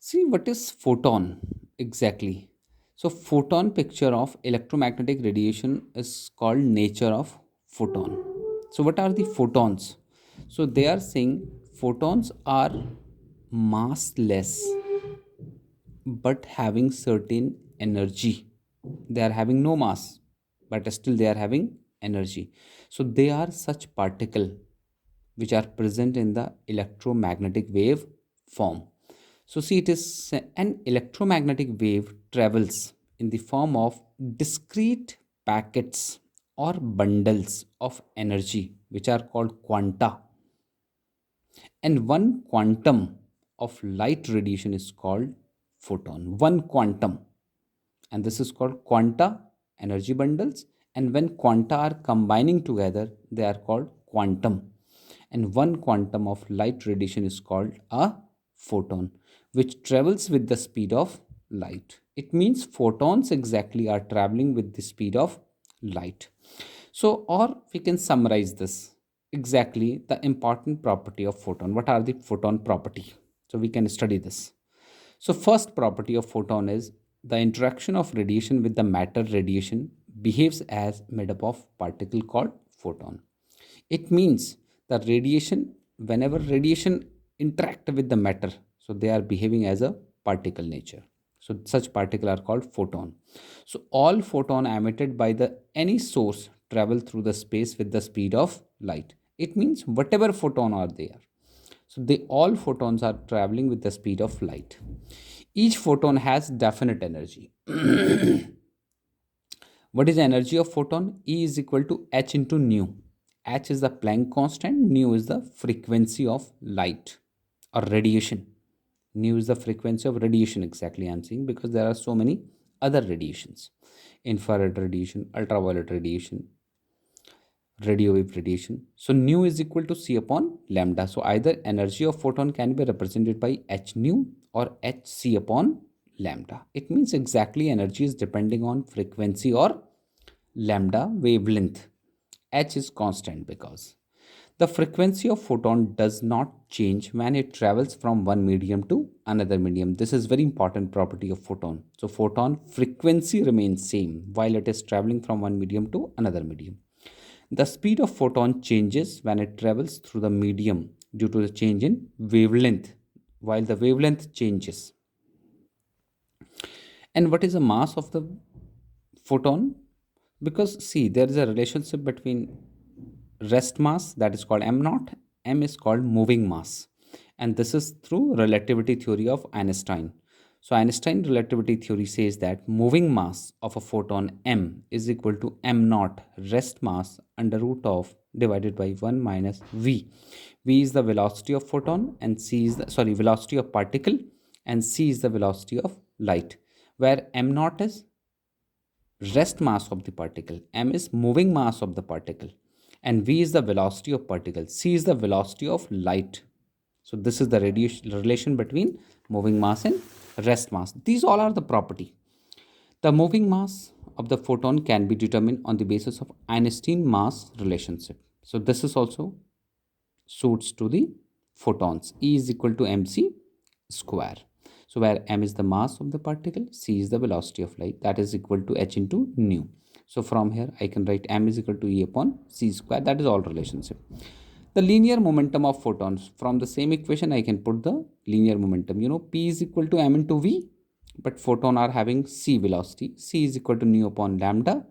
See, what is photon exactly? So, photon picture of electromagnetic radiation is called nature of photon. So, what are the photons? So, they are saying photons are massless but having certain energy. They are having no mass, but still they are having energy. So, they are such particle which are present in the electromagnetic wave form. So, see, it is an electromagnetic wave travels in the form of discrete packets or bundles of energy, which are called quanta. And one quantum of light radiation is called photon. One quantum. And this is called quanta energy bundles. And when quanta are combining together, they are called quantum. And one quantum of light radiation is called a photon, which travels with the speed of light. It means photons exactly are traveling with the speed of light. So, or we can summarize this exactly the important property of photon. What are the photon property? So we can study this. So first property of photon is the interaction of radiation with the matter radiation behaves as made up of particle called photon. It means the radiation, whenever radiation interact with the matter, so they are behaving as a particle nature. So such particle are called photon. So all photon emitted by the any source travel through the space with the speed of light. It means whatever photon are there, so they all photons are traveling with the speed of light. Each photon has definite energy. What is the energy of photon? E is equal to h into nu. H is the Planck constant, nu is the frequency of light or radiation. Nu is the frequency of radiation, exactly I'm saying, because there are so many other radiations: infrared radiation, ultraviolet radiation, radio wave radiation. So nu is equal to c upon lambda. So either energy of photon can be represented by h nu or h c upon lambda. It means exactly energy is depending on frequency or lambda wavelength. H is constant because the frequency of photon does not change when it travels from one medium to another medium. This is very important property of photon. So photon frequency remains same while it is traveling from one medium to another medium. The speed of photon changes when it travels through the medium due to the change in wavelength, while the wavelength changes. And what is the mass of the photon? Because see, there is a relationship between rest mass, that is called m naught, m is called moving mass, and this is through relativity theory of Einstein. So Einstein relativity theory says that moving mass of a photon m is equal to m naught rest mass under root of divided by 1 minus v. V is the velocity of photon and c is the velocity of particle, and c is the velocity of light, where m naught is rest mass of the particle, m is moving mass of the particle, and v is the velocity of particle, c is the velocity of light. So this is the radiation relation between moving mass and rest mass. These all are the property. The moving mass of the photon can be determined on the basis of Einstein mass relationship. So this is also suits to the photons. E is equal to mc square. So where m is the mass of the particle, c is the velocity of light, that is equal to h into nu. So from here I can write m is equal to e upon c square. That is all relationship. The linear momentum of photons, from the same equation I can put the linear momentum. You know, p is equal to m into v, but photon are having c velocity. C is equal to nu upon lambda.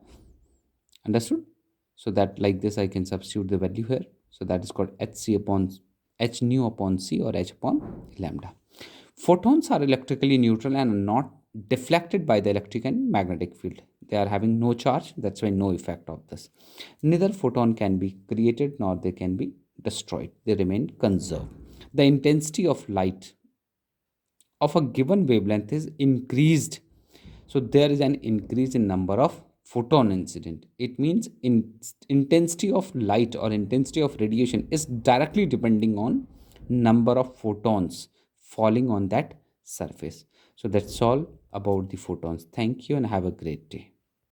Understood? So that like this I can substitute the value here. So that is called hc upon h nu upon c, or h upon lambda. Photons are electrically neutral and are not deflected by the electric and magnetic field. They are having no charge, that's why no effect of this. Neither photon can be created nor they can be destroyed. They remain conserved. The intensity of light of a given wavelength is increased. So there is an increase in number of photon incident. It means intensity of light or intensity of radiation is directly depending on number of photons falling on that surface. So that's all about the photons. Thank you and have a great day.